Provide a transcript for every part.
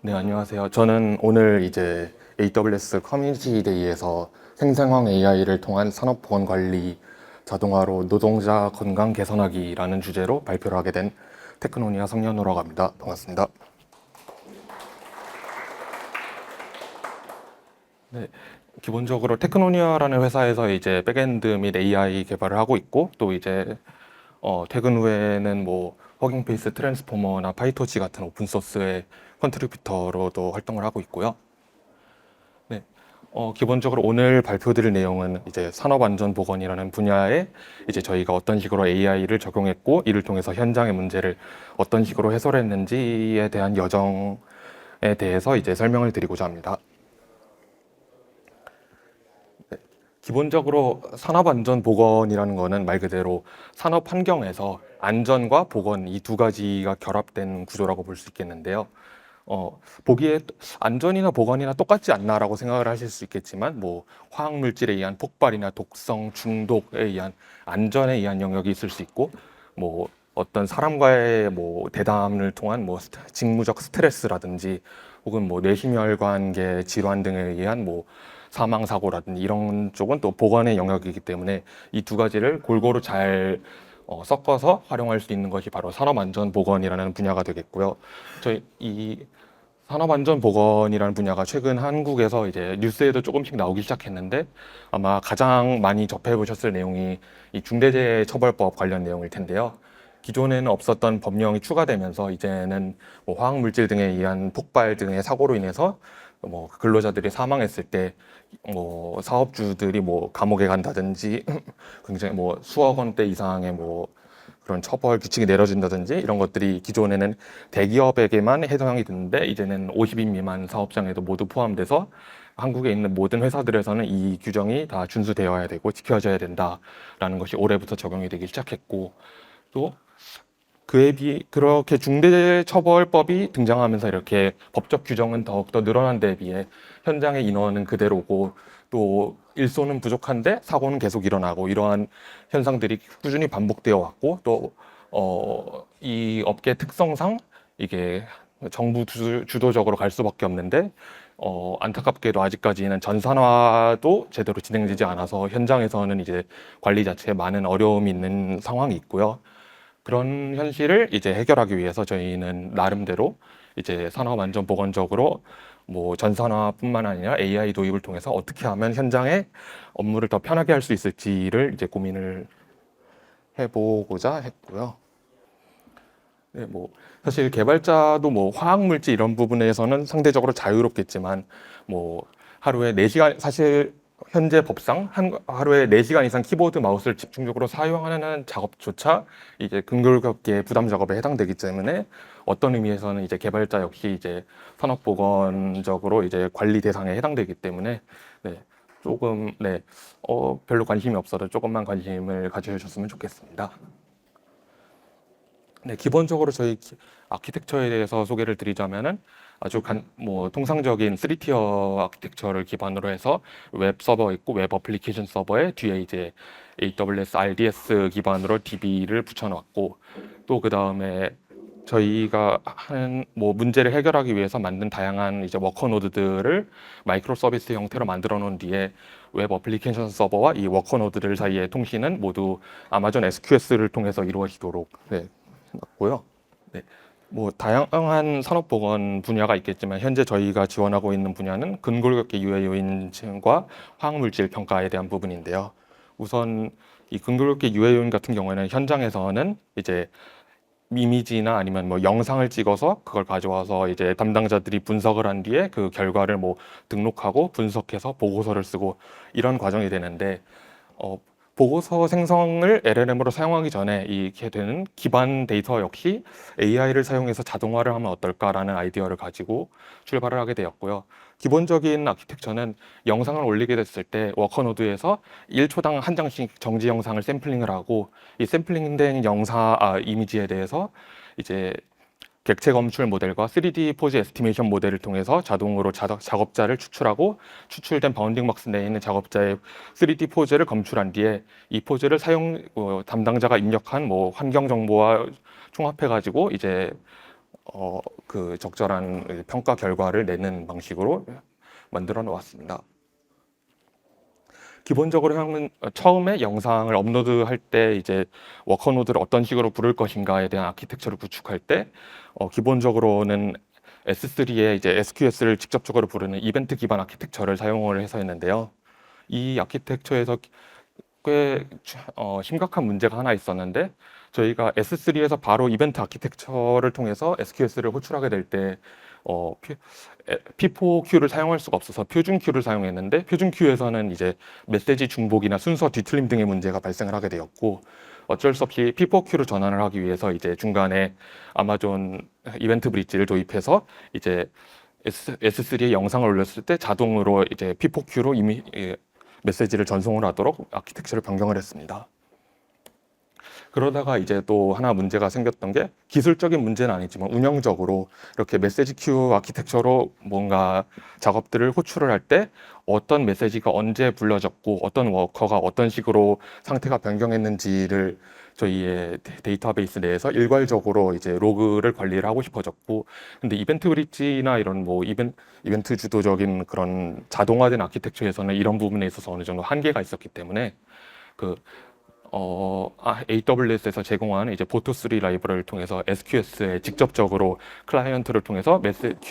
네, 안녕하세요. 저는 오늘 이제 AWS 커뮤니티 데이에서 생성형 AI를 통한 산업보건 관리 자동화로 노동자 건강 개선하기라는 주제로 발표를 하게 된 테크노니아 성년호라고 합니다. 반갑습니다. 네, 기본적으로 테크노니아라는 회사에서 이제 백엔드 및 AI 개발을 하고 있고 또 이제 퇴근 후에는 뭐 허깅페이스 트랜스포머나 파이토치 같은 오픈소스의 컨트리뷰터로도 활동을 하고 있고요. 네. 기본적으로 오늘 발표드릴 내용은 이제 산업안전보건이라는 분야에 이제 저희가 어떤 식으로 AI를 적용했고 이를 통해서 현장의 문제를 어떤 식으로 해소했는지에 대한 여정에 대해서 이제 설명을 드리고자 합니다. 기본적으로 산업안전보건이라는 거는 말 그대로 산업 환경에서 안전과 보건 이 두 가지가 결합된 구조라고 볼 수 있겠는데요. 보기에 안전이나 보건이나 똑같지 않나라고 생각을 하실 수 있겠지만, 뭐, 화학물질에 의한 폭발이나 독성 중독에 의한 안전에 의한 영역이 있을 수 있고, 뭐, 어떤 사람과의 뭐 대담을 통한 뭐 직무적 스트레스라든지 혹은 뭐 뇌심혈관계 질환 등에 의한 뭐 사망 사고라든지 이런 쪽은 또 보건의 영역이기 때문에 이 두 가지를 골고루 잘 섞어서 활용할 수 있는 것이 바로 산업안전보건이라는 분야가 되겠고요. 저희 이 산업안전보건이라는 분야가 최근 한국에서 이제 뉴스에도 조금씩 나오기 시작했는데 아마 가장 많이 접해보셨을 내용이 이 중대재해처벌법 관련 내용일 텐데요. 기존에는 없었던 법령이 추가되면서 이제는 뭐 화학물질 등에 의한 폭발 등의 사고로 인해서 뭐 근로자들이 사망했을 때 뭐 사업주들이 뭐 감옥에 간다든지 굉장히 뭐 수억 원대 이상의 뭐 그런 처벌 규칙이 내려진다든지 이런 것들이 기존에는 대기업에게만 해당이 됐는데 이제는 50인 미만 사업장에도 모두 포함돼서 한국에 있는 모든 회사들에서는 이 규정이 다 준수되어야 되고 지켜져야 된다라는 것이 올해부터 적용이 되기 시작했고 또 그에 비해 그렇게 중대처벌법이 등장하면서 이렇게 법적 규정은 더욱더 늘어난 데에 비해 현장의 인원은 그대로고 또 일손은 부족한데 사고는 계속 일어나고 이러한 현상들이 꾸준히 반복되어 왔고 또 이 업계 특성상 이게 정부 주도적으로 갈 수밖에 없는데 안타깝게도 아직까지는 전산화도 제대로 진행되지 않아서 현장에서는 이제 관리 자체에 많은 어려움이 있는 상황이 있고요. 그런 현실을 이제 해결하기 위해서 저희는 나름대로 이제 산업안전보건적으로 뭐 전산화뿐만 아니라 AI 도입을 통해서 어떻게 하면 현장에 업무를 더 편하게 할 수 있을지를 이제 고민을 해보고자 했고요. 네, 뭐 사실 개발자도 뭐 화학물질 이런 부분에서는 상대적으로 자유롭겠지만 뭐 하루에 4시간 사실 현재 법상 하루에 4시간 이상 키보드 마우스를 집중적으로 사용하는 작업조차 이제 근골격계 부담 작업에 해당되기 때문에 어떤 의미에서는 이제 개발자 역시 이제 산업보건적으로 이제 관리 대상에 해당되기 때문에 네, 조금 네, 별로 관심이 없어도 조금만 관심을 가져주셨으면 좋겠습니다. 네, 기본적으로 저희 아키텍처에 대해서 소개를 드리자면은 아주 뭐 통상적인 3티어 아키텍처를 기반으로 해서 웹 서버 있고 웹 어플리케이션 서버에 뒤에 이제 AWS RDS 기반으로 DB를 붙여놨고 또 그 다음에 저희가 하는 뭐 문제를 해결하기 위해서 만든 다양한 이제 워커 노드들을 마이크로 서비스 형태로 만들어 놓은 뒤에 웹 어플리케이션 서버와 이 워커 노드들 사이의 통신은 모두 아마존 SQS를 통해서 이루어지도록 네, 맞고요. 네. 뭐 다양한 산업보건 분야가 있겠지만 현재 저희가 지원하고 있는 분야는 근골격계 유해 요인과 화학물질 평가에 대한 부분인데요. 우선 이 근골격계 유해 요인 같은 경우에는 현장에서는 이제 이미지나 아니면 뭐 영상을 찍어서 그걸 가져와서 이제 담당자들이 분석을 한 뒤에 그 결과를 뭐 등록하고 분석해서 보고서를 쓰고 이런 과정이 되는데 어, 보고서 생성을 LLM으로 사용하기 전에 이렇게 되는 기반 데이터 역시 AI를 사용해서 자동화를 하면 어떨까라는 아이디어를 가지고 출발을 하게 되었고요. 기본적인 아키텍처는 영상을 올리게 됐을 때 워커노드에서 1초당 한 장씩 정지 영상을 샘플링을 하고 이 샘플링된 이미지에 대해서 이제 객체 검출 모델과 3D 포즈 에스티메이션 모델을 통해서 자동으로 작업자를 추출하고 추출된 바운딩 박스 내에 있는 작업자의 3D 포즈를 검출한 뒤에 이 포즈를 담당자가 입력한 뭐 환경 정보와 총합해 가지고 이제 그 적절한 평가 결과를 내는 방식으로 만들어 놓았습니다. 기본적으로 형은 처음에 영상을 업로드할 때 이제 워커 노드를 어떤 식으로 부를 것인가에 대한 아키텍처를 구축할 때 기본적으로는 S3에 이제 SQS를 직접적으로 부르는 이벤트 기반 아키텍처를 사용을 해서 했는데요. 이 아키텍처에서 꽤 심각한 문제가 하나 있었는데 저희가 S3에서 바로 이벤트 아키텍처를 통해서 SQS를 호출하게 될 때 P4Q를 사용할 수가 없어서 표준 Q를 사용했는데 표준 Q에서는 이제 메시지 중복이나 순서 뒤틀림 등의 문제가 발생을 하게 되었고 어쩔 수 없이 P4Q로 전환을 하기 위해서 이제 중간에 아마존 이벤트 브릿지를 도입해서 이제 S3에 영상을 올렸을 때 자동으로 이제 P4Q로 이미 메시지를 전송을 하도록 아키텍처를 변경을 했습니다. 그러다가 이제 또 하나 문제가 생겼던 게 기술적인 문제는 아니지만 운영적으로 이렇게 메시지 큐 아키텍처로 뭔가 작업들을 호출을 할 때 어떤 메시지가 언제 불러졌고 어떤 워커가 어떤 식으로 상태가 변경했는지를 저희의 데이터베이스 내에서 일괄적으로 이제 로그를 관리를 하고 싶어졌고 근데 이벤트 브릿지나 이런 뭐 이벤트 주도적인 그런 자동화된 아키텍처에서는 이런 부분에 있어서 어느 정도 한계가 있었기 때문에 그 AWS에서 제공하는 이제 보토3 라이브러리를 통해서 SQS에 직접적으로 클라이언트를 통해서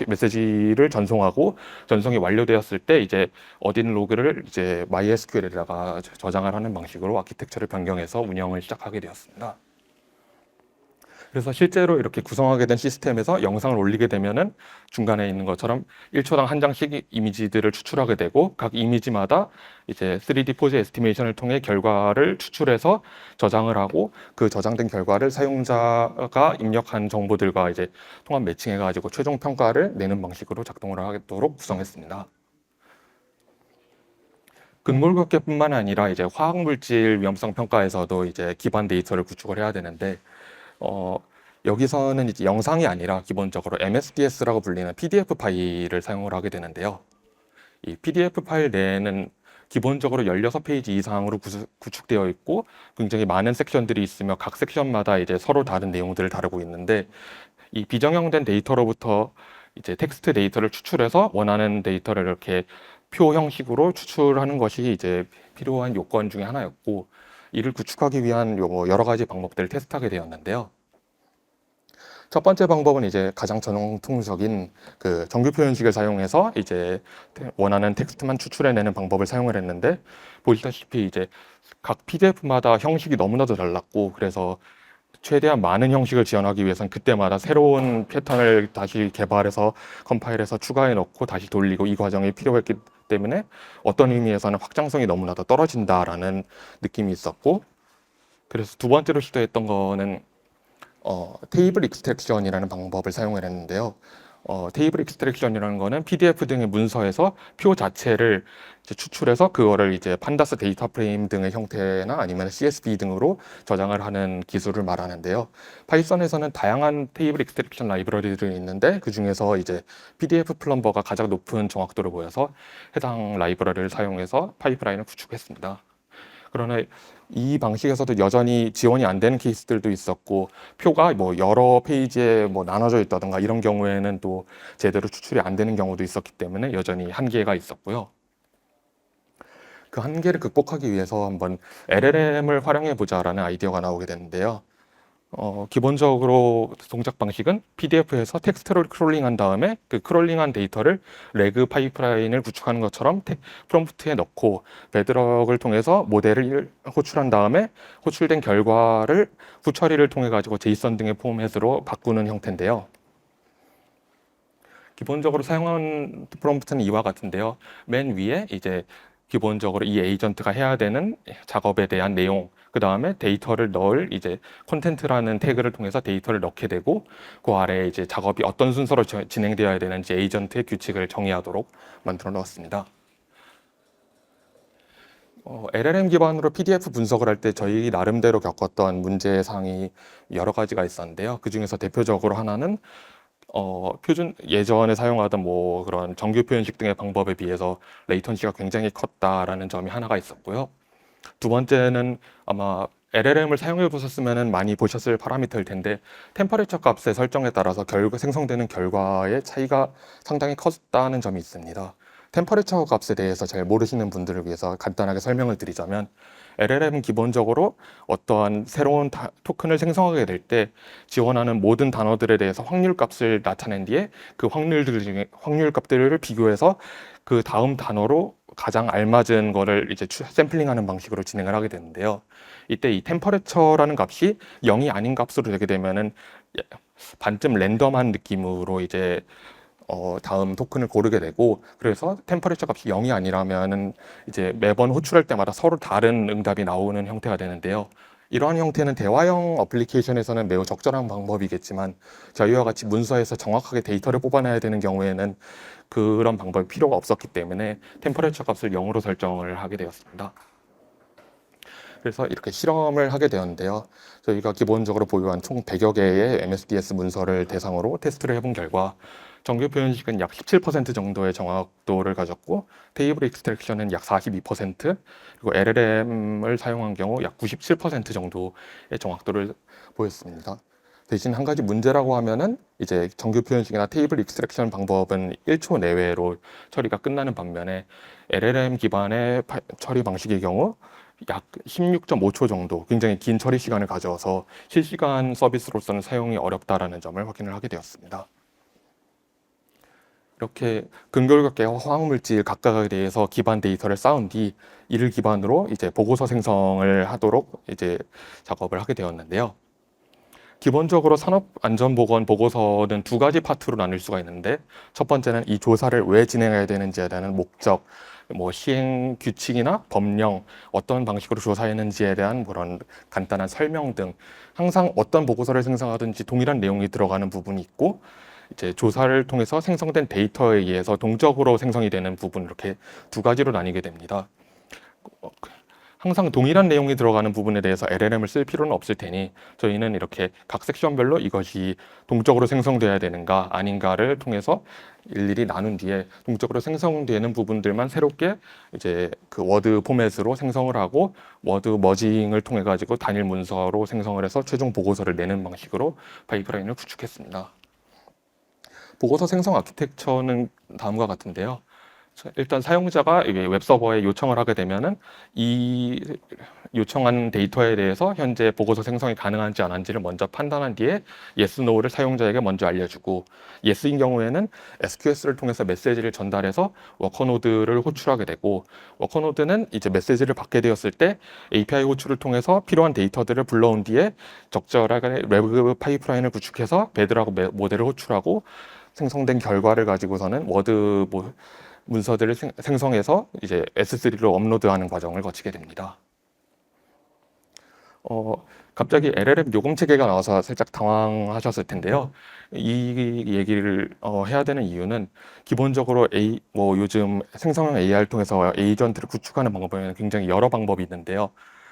메시지를 전송하고 전송이 완료되었을 때 이제 어딘 로그를 이제 MySQL에다가 저장을 하는 방식으로 아키텍처를 변경해서 운영을 시작하게 되었습니다. 그래서 실제로 이렇게 구성하게 된 시스템에서 영상을 올리게 되면은 중간에 있는 것처럼 1초당 한 장씩 이미지들을 추출하게 되고 각 이미지마다 이제 3D 포즈 에스티메이션을 통해 결과를 추출해서 저장을 하고 그 저장된 결과를 사용자가 입력한 정보들과 이제 통합 매칭해 가지고 최종 평가를 내는 방식으로 작동을 하도록 구성했습니다. 근골격계뿐만 아니라 이제 화학물질 위험성 평가에서도 이제 기반 데이터를 구축을 해야 되는데 여기서는 이제 영상이 아니라 기본적으로 MSDS라고 불리는 PDF 파일을 사용을 하게 되는데요. 이 PDF 파일 내에는 기본적으로 16페이지 이상으로 구축되어 있고 굉장히 많은 섹션들이 있으며 각 섹션마다 이제 서로 다른 내용들을 다루고 있는데 이 비정형된 데이터로부터 이제 텍스트 데이터를 추출해서 원하는 데이터를 이렇게 표 형식으로 추출하는 것이 이제 필요한 요건 중에 하나였고 이를 구축하기 위한 여러 가지 방법들을 테스트하게 되었는데요. 첫 번째 방법은 이제 가장 전통적인 그 정규 표현식을 사용해서 이제 원하는 텍스트만 추출해내는 방법을 사용을 했는데 보시다시피 이제 각 PDF마다 형식이 너무나도 달랐고 그래서 최대한 많은 형식을 지원하기 위해서는 그때마다 새로운 패턴을 다시 개발해서 컴파일해서 추가해 넣고 다시 돌리고 이 과정이 필요했기 때문에 어떤 의미에서는 확장성이 너무나도 떨어진다라는 느낌이 있었고 그래서 두 번째로 시도했던 거는 테이블 익스트랙션이라는 방법을 사용을 했는데요. 테이블 익스트랙션이라는 거는 PDF 등의 문서에서 표 자체를 이제 추출해서 그거를 이제 판다스 데이터 프레임 등의 형태나 아니면 CSV 등으로 저장을 하는 기술을 말하는데요. 파이썬에서는 다양한 테이블 익스트랙션 라이브러리들이 있는데 그 중에서 이제 PDF 플럼버가 가장 높은 정확도를 보여서 해당 라이브러리를 사용해서 파이프라인을 구축했습니다. 그러나 이 방식에서도 여전히 지원이 안 되는 케이스들도 있었고 표가 뭐 여러 페이지에 뭐 나눠져 있다든가 이런 경우에는 또 제대로 추출이 안 되는 경우도 있었기 때문에 여전히 한계가 있었고요. 그 한계를 극복하기 위해서 한번 LLM을 활용해 보자라는 아이디어가 나오게 됐는데요. 기본적으로 동작 방식은 PDF에서 텍스트를 크롤링한 다음에 그 크롤링한 데이터를 레그 파이프라인을 구축하는 것처럼 프롬프트에 넣고 베드럭을 통해서 모델을 호출한 다음에 호출된 결과를 후처리를 통해 가지고 제이슨 등의 포맷으로 바꾸는 형태인데요. 기본적으로 사용한 프롬프트는 이와 같은데요. 맨 위에 이제 기본적으로 이 에이전트가 해야 되는 작업에 대한 내용, 그 다음에 데이터를 넣을 이제 콘텐트라는 태그를 통해서 데이터를 넣게 되고 그 아래에 이제 작업이 어떤 순서로 진행되어야 되는지 에이전트의 규칙을 정의하도록 만들어 놓았습니다. LLM 기반으로 PDF 분석을 할 때 저희 나름대로 겪었던 문제상이 여러 가지가 있었는데요. 그 중에서 대표적으로 하나는 표준 예전에 사용하던 뭐 그런 정규 표현식 등의 방법에 비해서 레이턴시가 굉장히 컸다라는 점이 하나가 있었고요. 두 번째는 아마 LLM을 사용해 보셨으면 많이 보셨을 파라미터일 텐데 템퍼레처 값의 설정에 따라서 생성되는 결과의 차이가 상당히 컸다는 점이 있습니다. 템퍼레처 값에 대해서 잘 모르시는 분들을 위해서 간단하게 설명을 드리자면 LLM은 기본적으로 어떠한 새로운 토큰을 생성하게 될 때 지원하는 모든 단어들에 대해서 확률 값을 나타낸 뒤에 그 확률 값들을 비교해서 그 다음 단어로 가장 알맞은 거를 이제 샘플링하는 방식으로 진행을 하게 되는데요. 이때 이 템퍼레처라는 값이 0이 아닌 값으로 되게 되면은 반쯤 랜덤한 느낌으로 이제 다음 토큰을 고르게 되고, 그래서 템퍼레처 값이 0이 아니라면은 이제 매번 호출할 때마다 서로 다른 응답이 나오는 형태가 되는데요. 이러한 형태는 대화형 어플리케이션에서는 매우 적절한 방법이겠지만 저희와 같이 문서에서 정확하게 데이터를 뽑아내야 되는 경우에는 그런 방법이 필요가 없었기 때문에 템퍼레처 값을 0으로 설정을 하게 되었습니다. 그래서 이렇게 실험을 하게 되었는데요. 저희가 기본적으로 보유한 총 100여 개의 MSDS 문서를 대상으로 테스트를 해본 결과 정규 표현식은 약 17% 정도의 정확도를 가졌고 테이블 익스트랙션은 약 42%, 그리고 LLM을 사용한 경우 약 97% 정도의 정확도를 보였습니다. 대신 한 가지 문제라고 하면은 이제 정규 표현식이나 테이블 익스트랙션 방법은 1초 내외로 처리가 끝나는 반면에 LLM 기반의 처리 방식의 경우 약 16.5초 정도 굉장히 긴 처리 시간을 가져서 실시간 서비스로서는 사용이 어렵다라는 점을 확인을 하게 되었습니다. 이렇게 근골격계 화학물질 각각에 대해서 기반 데이터를 쌓은 뒤 이를 기반으로 이제 보고서 생성을 하도록 이제 작업을 하게 되었는데요. 기본적으로 산업안전보건 보고서는 두 가지 파트로 나눌 수가 있는데, 첫 번째는 이 조사를 왜 진행해야 되는지에 대한 목적, 뭐 시행 규칙이나 법령, 어떤 방식으로 조사했는지에 대한 그런 간단한 설명 등 항상 어떤 보고서를 생성하든지 동일한 내용이 들어가는 부분이 있고, 이제 조사를 통해서 생성된 데이터에 의해서 동적으로 생성이 되는 부분, 이렇게 두 가지로 나뉘게 됩니다. 항상 동일한 내용이 들어가는 부분에 대해서 LLM을 쓸 필요는 없을 테니 저희는 이렇게 각 섹션별로 이것이 동적으로 생성돼야 되는가 아닌가를 통해서 일일이 나눈 뒤에 동적으로 생성되는 부분들만 새롭게 이제 그 워드 포맷으로 생성을 하고 워드 머징을 통해 가지고 단일 문서로 생성을 해서 최종 보고서를 내는 방식으로 파이프라인을 구축했습니다. 보고서 생성 아키텍처는 다음과 같은데요. 일단 사용자가 이게 웹서버에 요청을 하게 되면은 이 요청한 데이터에 대해서 현재 보고서 생성이 가능한지 안 한지를 먼저 판단한 뒤에 yes, no를 사용자에게 먼저 알려주고, yes인 경우에는 SQS를 통해서 메시지를 전달해서 워커노드를 호출하게 되고, 워커노드는 이제 메시지를 받게 되었을 때 API 호출을 통해서 필요한 데이터들을 불러온 뒤에 적절하게 웹 파이프라인을 구축해서 베드락 모델을 호출하고 생성된 결과를 가지고서는 워드 문서들을 생성해서 이제 S3로 업로드하는 과정을 거치게 됩니다. 갑자기 LLM 요금 체계가 나와서 살짝 당황하셨을 텐데요. 이 얘기를 해야 되는 이유는 기본적으로 요즘 생성형 AI를 통해서 에이전트를 구축하는 방법에는 굉장히 여러 방법이 있는데요.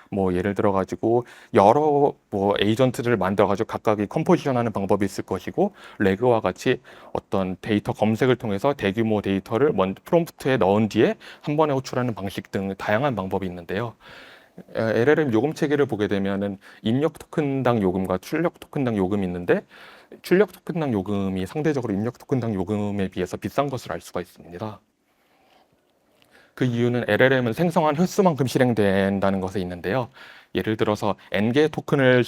뭐 예를 들어 가지고 여러 에이전트를 만들어 가지고 각각이 컴포지션하는 방법이 있을 것이고, 레그와 같이 어떤 데이터 검색을 통해서 대규모 데이터를 먼저 프롬프트에 넣은 뒤에 한 번에 호출하는 방식 등 다양한 방법이 있는데요. LLM 요금 체계를 보게 되면은 입력 토큰당 요금과 출력 토큰당 요금이 있는데, 출력 토큰당 요금이 상대적으로 입력 토큰당 요금에 비해서 비싼 것을 알 수가 있습니다. 그 이유는 LLM은 생성한 횟수만큼 실행된다는 것에 있는데요. 예를 들어서 N개의 토큰을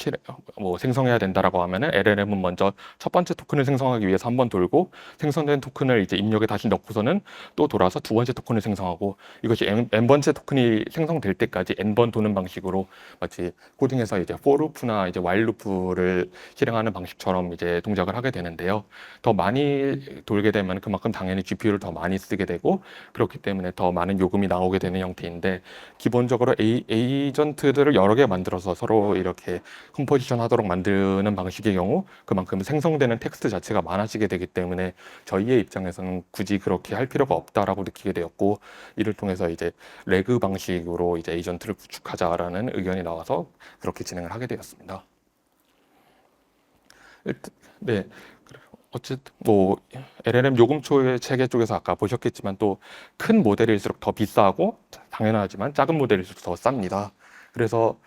생성해야 된다라고 하면은 LLM은 먼저 첫 번째 토큰을 생성하기 위해서 한 번 돌고, 생성된 토큰을 이제 입력에 다시 넣고서는 또 돌아서 두 번째 토큰을 생성하고, 이것이 N번째 토큰이 생성될 때까지 N번 도는 방식으로 마치 코딩에서 이제 for loop나 이제 while loop를 실행하는 방식처럼 이제 동작을 하게 되는데요. 더 많이 돌게 되면 그만큼 당연히 GPU를 더 많이 쓰게 되고, 그렇기 때문에 더 많은 요금이 나오게 되는 형태인데, 기본적으로 에이전트들을 여러 개 만들어서 서로 이렇게 컴포지션 하도록 만드는 방식의 경우 그만큼 생성되는 텍스트 자체가 많아지게 되기 때문에 저희의 입장에서는 굳이 그렇게 할 필요가 없다라고 느끼게 되었고, 이를 통해서 이제 레그 방식으로 이제 에이전트를 구축하자라는 의견이 나와서 그렇게 진행을 하게 되었습니다. 네. 어쨌든 LLM 요금초의 체계 쪽에서 아까 보셨겠지만 또 큰 모델일수록 더 비싸고 당연하지만 작은 모델일수록 더 쌉니다. 그래서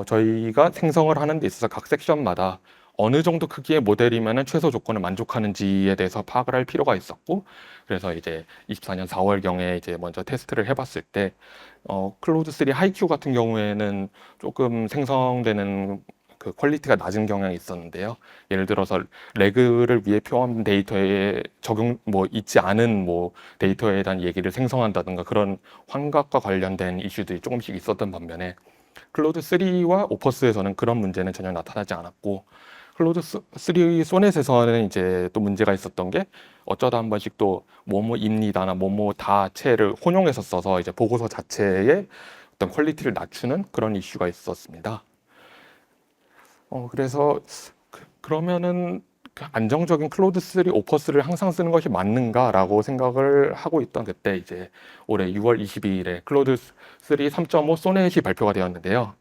저희가 생성을 하는 데 있어서 각 섹션마다 어느 정도 크기의 모델이면은 최소 조건을 만족하는지에 대해서 파악을 할 필요가 있었고, 그래서 이제 24년 4월경에 이제 먼저 테스트를 해봤을 때, 클로드 3 하이큐 같은 경우에는 조금 생성되는 그 퀄리티가 낮은 경향이 있었는데요. 예를 들어서 레그를 위해 표한 데이터에 적용 뭐 있지 않은 뭐 데이터에 대한 얘기를 생성한다든가 그런 환각과 관련된 이슈들이 조금씩 있었던 반면에 클로드 3와 오퍼스에서는 그런 문제는 전혀 나타나지 않았고, 클로드 3 소넷에서는 이제 또 문제가 있었던 게 어쩌다 한 번씩 또 뭐뭐입니다나 뭐뭐다체를 혼용해서 써서 이제 보고서 자체의 어떤 퀄리티를 낮추는 그런 이슈가 있었습니다. 그래서 그러면은 그 안정적인 클로드 3 오퍼스를 항상 쓰는 것이 맞는가라고 생각을 하고 있던 그때 이제 올해 6월 22일에 클로드 3 3.5 소넷이 발표가 되었는데요.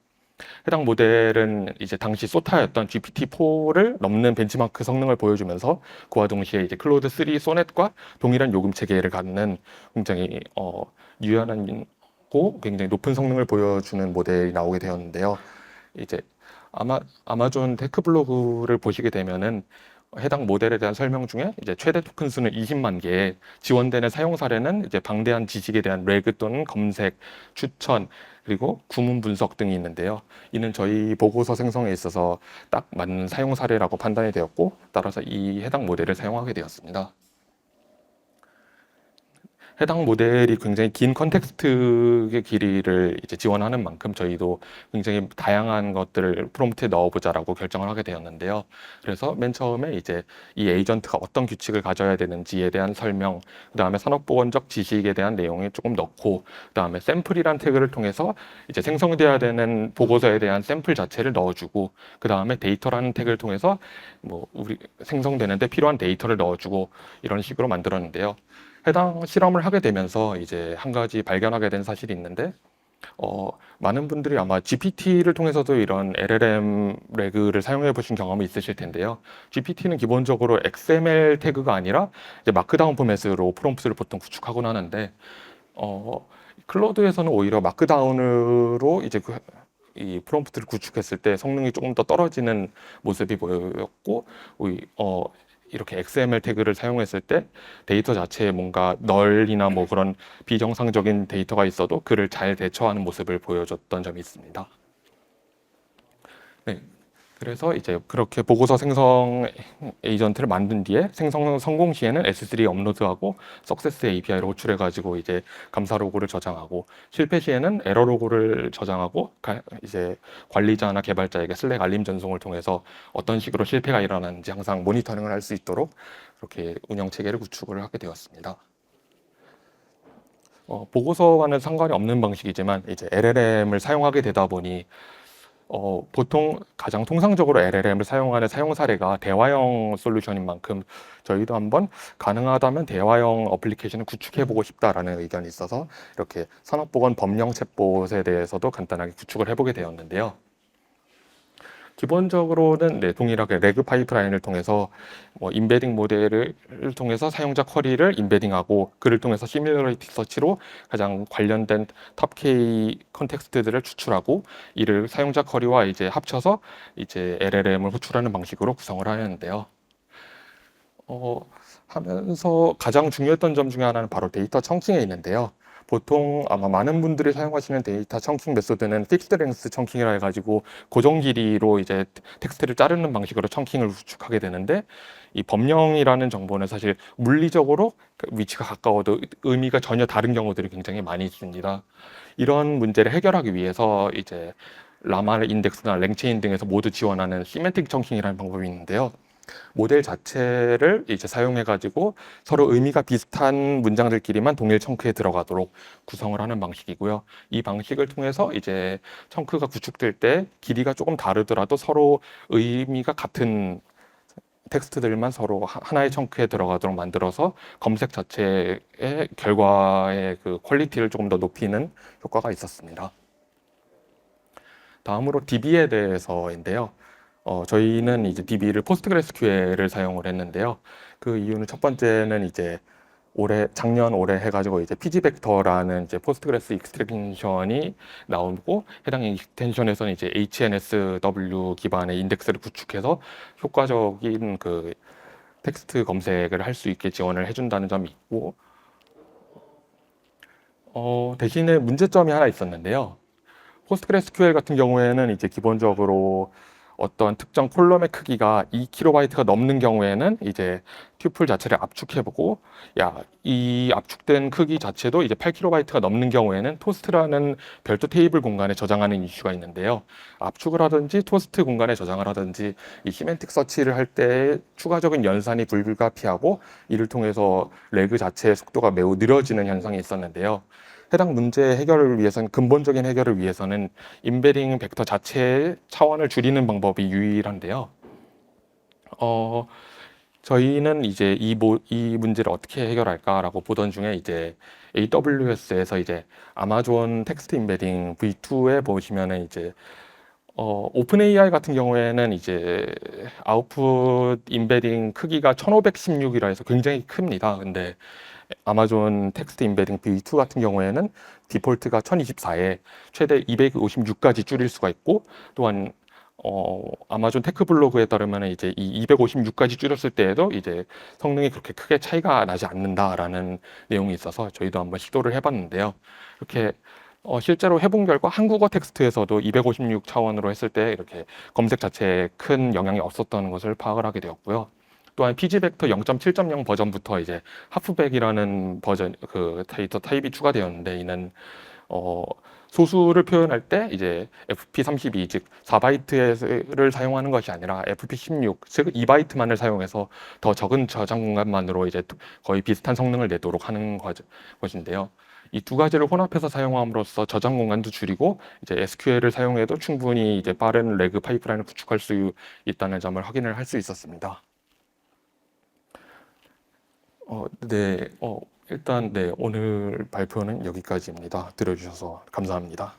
해당 모델은 이제 당시 소타였던 GPT-4를 넘는 벤치마크 성능을 보여주면서 그와 동시에 이제 클로드 3 소넷과 동일한 요금 체계를 갖는 굉장히 유연하고 굉장히 높은 성능을 보여주는 모델이 나오게 되었는데요. 이제 아마존 테크 블로그를 보시게 되면은 해당 모델에 대한 설명 중에 이제 최대 토큰 수는 20만 개, 지원되는 사용 사례는 이제 방대한 지식에 대한 레그 또는 검색, 추천, 그리고 구문 분석 등이 있는데요. 이는 저희 보고서 생성에 있어서 딱 맞는 사용 사례라고 판단이 되었고, 따라서 이 해당 모델을 사용하게 되었습니다. 해당 모델이 굉장히 긴 컨텍스트의 길이를 이제 지원하는 만큼 저희도 굉장히 다양한 것들을 프롬프트에 넣어보자라고 결정을 하게 되었는데요. 그래서 맨 처음에 이제 이 에이전트가 어떤 규칙을 가져야 되는지에 대한 설명, 그 다음에 산업보건적 지식에 대한 내용을 조금 넣고, 그 다음에 샘플이란 태그를 통해서 이제 생성돼야 되는 보고서에 대한 샘플 자체를 넣어주고, 그 다음에 데이터라는 태그를 통해서 뭐 우리 생성되는데 필요한 데이터를 넣어주고 이런 식으로 만들었는데요. 해당 실험을 하게 되면서 이제 한 가지 발견하게 된 사실이 있는데, 많은 분들이 아마 GPT를 통해서도 이런 LLM 레그를 사용해 보신 경험이 있으실 텐데요. GPT는 기본적으로 XML 태그가 아니라 이제 마크다운 포맷으로 프롬프트를 보통 구축하곤 하는데, 클로드에서는 오히려 마크다운으로 이제 이 프롬프트를 구축했을 때 성능이 조금 더 떨어지는 모습이 보였고, 이렇게 XML 태그를 사용했을 때 데이터 자체에 뭔가 널이나 뭐 그런 비정상적인 데이터가 있어도 그를 잘 대처하는 모습을 보여줬던 점이 있습니다. 네. 그래서 이제 그렇게 보고서 생성 에이전트를 만든 뒤에 생성 성공 시에는 S3 업로드하고 석세스 API를 호출해가지고 이제 감사 로고를 저장하고, 실패 시에는 에러 로고를 저장하고 이제 관리자나 개발자에게 슬랙 알림 전송을 통해서 어떤 식으로 실패가 일어나는지 항상 모니터링을 할 수 있도록 그렇게 운영 체계를 구축을 하게 되었습니다. 보고서와는 상관이 없는 방식이지만 이제 LLM을 사용하게 되다 보니 보통 가장 통상적으로 LLM을 사용하는 사용 사례가 대화형 솔루션인 만큼 저희도 한번 가능하다면 대화형 어플리케이션을 구축해보고 싶다라는 의견이 있어서 이렇게 산업보건 법령 챗봇에 대해서도 간단하게 구축을 해보게 되었는데요. 기본적으로는 네, 동일하게 레그 파이프라인을 통해서 인베딩 모델을 통해서 사용자 쿼리를 인베딩하고, 그를 통해서 시뮬러레이티브 서치로 가장 관련된 탑 K 컨텍스트들을 추출하고, 이를 사용자 쿼리와 이제 합쳐서 이제 LLM을 호출하는 방식으로 구성을 하였는데요. 하면서 가장 중요했던 점 중에 하나는 바로 데이터 청킹에 있는데요. 보통 아마 많은 분들이 사용하시는 데이터 청킹 메소드는 픽스드 랭스 청킹이라 해가지고 고정 길이로 이제 텍스트를 자르는 방식으로 청킹을 구축하게 되는데, 이 법령이라는 정보는 사실 물리적으로 위치가 가까워도 의미가 전혀 다른 경우들이 굉장히 많이 있습니다. 이런 문제를 해결하기 위해서 이제 라마 인덱스나 랭체인 등에서 모두 지원하는 시메틱 청킹이라는 방법이 있는데요. 모델 자체를 이제 사용해 가지고 서로 의미가 비슷한 문장들끼리만 동일 청크에 들어가도록 구성을 하는 방식이고요. 이 방식을 통해서 이제 청크가 구축될 때 길이가 조금 다르더라도 서로 의미가 같은 텍스트들만 서로 하나의 청크에 들어가도록 만들어서 검색 자체의 결과의 그 퀄리티를 조금 더 높이는 효과가 있었습니다. 다음으로 DB에 대해서인데요. 저희는 이제 DB를 포스트그레스QL을 사용을 했는데요. 그 이유는 첫 번째는 이제 작년 올해 해가지고 이제 PG 벡터라는 이제 포스트그레스 익스텐션이 나오고, 해당 익스텐션에서는 이제 HNSW 기반의 인덱스를 구축해서 효과적인 그 텍스트 검색을 할 수 있게 지원을 해준다는 점이 있고, 대신에 문제점이 하나 있었는데요. 포스트그레스QL 같은 경우에는 이제 기본적으로 어떤 특정 콜럼의 크기가 2KB 가 넘는 경우에는 이제 튜플 자체를 압축해보고, 이 압축된 크기 자체도 이제 8KB 가 넘는 경우에는 토스트라는 별도 테이블 공간에 저장하는 이슈가 있는데요. 압축을 하든지 토스트 공간에 저장을 하든지 이 시멘틱 서치를 할 때 추가적인 연산이 불가피하고, 이를 통해서 레그 자체의 속도가 매우 느려지는 현상이 있었는데요. 해당 문제 해결을 위해서는, 근본적인 해결을 위해서는 인베딩 벡터 자체의 차원을 줄이는 방법이 유일한데요. 저희는 이제 이 문제를 어떻게 해결할까라고 보던 중에 이제 AWS에서 이제 아마존 텍스트 인베딩 V2에 보시면은 이제 오픈 AI 같은 경우에는 이제 아웃풋 인베딩 크기가 1516이라 해서 굉장히 큽니다. 근데 아마존 텍스트 인베딩 V2 같은 경우에는 디폴트가 1024에 최대 256까지 줄일 수가 있고, 또한 아마존 테크블로그에 따르면 이제 이 256까지 줄였을 때에도 이제 성능이 그렇게 크게 차이가 나지 않는다라는 내용이 있어서 저희도 한번 시도를 해봤는데요. 이렇게 실제로 해본 결과 한국어 텍스트에서도 256 차원으로 했을 때 이렇게 검색 자체에 큰 영향이 없었던 것을 파악을 하게 되었고요. 또한 PG 벡터 0.7.0 버전부터 이제 하프백이라는 버전 그 데이터 타입이 추가되었는데, 이는 소수를 표현할 때 이제 FP32, 즉 4바이트를 사용하는 것이 아니라 FP16, 즉 2바이트만을 사용해서 더 적은 저장 공간만으로 이제 거의 비슷한 성능을 내도록 하는 것인데요. 이 두 가지를 혼합해서 사용함으로써 저장 공간도 줄이고, 이제 SQL을 사용해도 충분히 이제 빠른 레그 파이프라인을 구축할 수 있다는 점을 확인을 할 수 있었습니다. 네, 일단 네, 오늘 발표는 여기까지입니다. 들어주셔서 감사합니다.